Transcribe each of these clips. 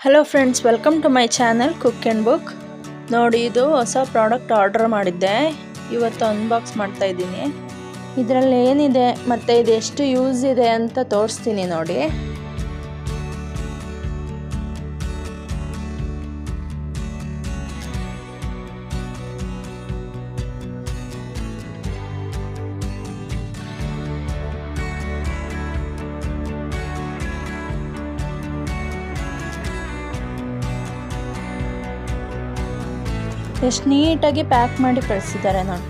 Hello friends, welcome to my channel cook and book. ನೋಡಿ, ಇದು ಹೊಸ ಪ್ರಾಡಕ್ಟ್ ಆರ್ಡರ್ ಮಾಡಿದ್ದೆ. ಇವತ್ತು ಅನ್ಬಾಕ್ಸ್ ಮಾಡ್ತಾ ಇದ್ದೀನಿ. ಇದರಲ್ಲಿ ಏನಿದೆ ಮತ್ತು ಇದು ಎಷ್ಟು ಯೂಸ್ ಇದೆ ಅಂತ ತೋರಿಸ್ತೀನಿ ನೋಡಿ. ಎಷ್ಟು ನೀಟಾಗಿ ಪ್ಯಾಕ್ ಮಾಡಿ ಕಳಿಸಿದ್ದಾರೆ ನೋಡಿ.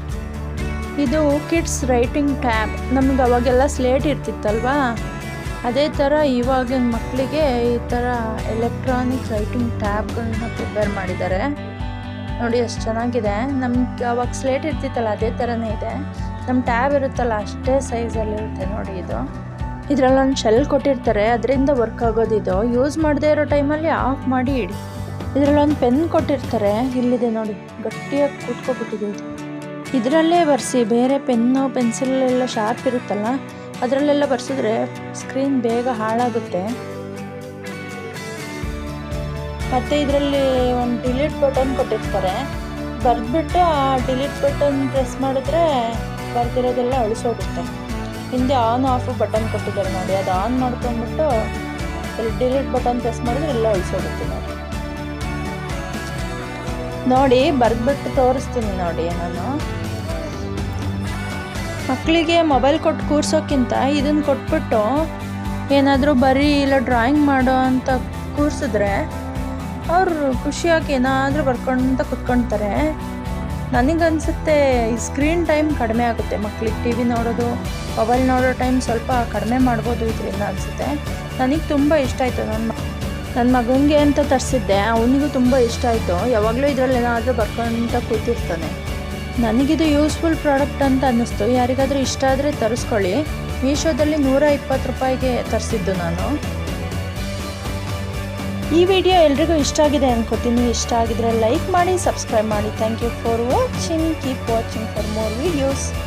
ಇದು ಕಿಡ್ಸ್ ರೈಟಿಂಗ್ ಟ್ಯಾಬ್. ನಮ್ಗೆ ಅವಾಗೆಲ್ಲ ಸ್ಲೇಟ್ ಇರ್ತಿತ್ತಲ್ವಾ, ಅದೇ ಥರ ಇವಾಗಿನ ಮಕ್ಕಳಿಗೆ ಈ ಥರ ಎಲೆಕ್ಟ್ರಾನಿಕ್ ರೈಟಿಂಗ್ ಟ್ಯಾಬ್ಗಳನ್ನ ಪ್ರಿಪೇರ್ ಮಾಡಿದ್ದಾರೆ ನೋಡಿ. ಎಷ್ಟು ಚೆನ್ನಾಗಿದೆ. ನಮ್ಗೆ ಅವಾಗ ಸ್ಲೇಟ್ ಇರ್ತಿತ್ತಲ್ಲ, ಅದೇ ಥರನೇ ಇದೆ. ನಮ್ಮ ಟ್ಯಾಬ್ ಇರುತ್ತಲ್ಲ, ಅಷ್ಟೇ ಸೈಜಲ್ಲಿರುತ್ತೆ ನೋಡಿ. ಇದರಲ್ಲೊಂದು ಶೆಲ್ ಕೊಟ್ಟಿರ್ತಾರೆ, ಅದರಿಂದ ವರ್ಕ್ ಆಗೋದು. ಇದು ಯೂಸ್ ಮಾಡದೇ ಇರೋ ಟೈಮಲ್ಲಿ ಆಫ್ ಮಾಡಿ ಇಡಿ. ಇದರಲ್ಲೊಂದು ಪೆನ್ ಕೊಟ್ಟಿರ್ತಾರೆ, ಇಲ್ಲಿದೆ ನೋಡಿ, ಗಟ್ಟಿಯಾಗಿ ಕೂತ್ಕೊಬಿಟ್ಟಿದೆ ಇದು. ಇದರಲ್ಲೇ ಬರ್ಸಿ. ಬೇರೆ ಪೆನ್ನು ಪೆನ್ಸಿಲೆಲ್ಲ ಶಾರ್ಪ್ ಇರುತ್ತಲ್ಲ, ಅದರಲ್ಲೆಲ್ಲ ಬರ್ಸಿದ್ರೆ ಸ್ಕ್ರೀನ್ ಬೇಗ ಹಾಳಾಗುತ್ತೆ. ಮತ್ತು ಇದರಲ್ಲಿ ಒಂದು ಡಿಲೀಟ್ ಬಟನ್ ಕೊಟ್ಟಿರ್ತಾರೆ. ಬರೆದ್ಬಿಟ್ಟು ಆ ಡಿಲೀಟ್ ಬಟನ್ ಪ್ರೆಸ್ ಮಾಡಿದ್ರೆ ಬರ್ದಿರೋದೆಲ್ಲ ಅಳಿಸೋಗುತ್ತೆ. ಹಿಂದೆ ಆನ್ ಆಫ್ ಬಟನ್ ಕೊಟ್ಟಿದ್ದಾರೆ ನೋಡಿ, ಅದು ಆನ್ ಮಾಡ್ಕೊಂಡ್ಬಿಟ್ಟು ಡಿಲೀಟ್ ಬಟನ್ ಪ್ರೆಸ್ ಮಾಡಿದ್ರೆ ಎಲ್ಲ ಅಳಿಸೋಗುತ್ತೆ ನೋಡಿ. ಬರೆದ್ಬಿಟ್ಟು ತೋರಿಸ್ತೀನಿ ನೋಡಿ. ನಾನು ಮಕ್ಕಳಿಗೆ ಮೊಬೈಲ್ ಕೊಟ್ಟು ಕೂರ್ಸೋಕ್ಕಿಂತ ಇದನ್ನು ಕೊಟ್ಬಿಟ್ಟು ಏನಾದರೂ ಬರೀ ಇಲ್ಲ ಡ್ರಾಯಿಂಗ್ ಮಾಡೋ ಅಂತ ಕೂರಿಸಿದ್ರೆ ಅವರು ಖುಷಿಯಾಗಿ ಏನಾದರೂ ಬರ್ಕೊಂತ ಕುತ್ಕೊಳ್ತಾರೆ. ನನಗನ್ಸುತ್ತೆ ಈ ಸ್ಕ್ರೀನ್ ಟೈಮ್ ಕಡಿಮೆ ಆಗುತ್ತೆ ಮಕ್ಕಳಿಗೆ. ಟಿ ವಿ ನೋಡೋದು, ಮೊಬೈಲ್ ನೋಡೋ ಟೈಮ್ ಸ್ವಲ್ಪ ಕಡಿಮೆ ಮಾಡ್ಬೋದು ಇದರಿಂದ ಅನಿಸುತ್ತೆ. ನನಗೆ ತುಂಬ ಇಷ್ಟ ಆಯಿತು. ನನ್ನ ಮಗನಿಗೆ ಅಂತ ತರಿಸಿದ್ದೆ, ಅವನಿಗೂ ತುಂಬ ಇಷ್ಟ ಆಯಿತು. ಯಾವಾಗಲೂ ಇದರಲ್ಲಿ ಏನಾದರೂ ಬರ್ಕೊಂತ ಕೂತಿರ್ತಾನೆ. ನನಗಿದು ಯೂಸ್ಫುಲ್ ಪ್ರಾಡಕ್ಟ್ ಅಂತ ಅನ್ನಿಸ್ತು. ಯಾರಿಗಾದರೂ ಇಷ್ಟ ಆದರೆ ತರಿಸ್ಕೊಳ್ಳಿ. ಮೀಶೋದಲ್ಲಿ 120 ರೂಪಾಯಿಗೆ ತರಿಸಿದ್ದು ನಾನು. ಈ ವಿಡಿಯೋ ಎಲ್ರಿಗೂ ಇಷ್ಟ ಆಗಿದೆ ಅನ್ಕೋತೀನಿ. ಇಷ್ಟ ಆಗಿದ್ರೆ ಲೈಕ್ ಮಾಡಿ, ಸಬ್ಸ್ಕ್ರೈಬ್ ಮಾಡಿ. Thank you for watching. Keep watching for more videos.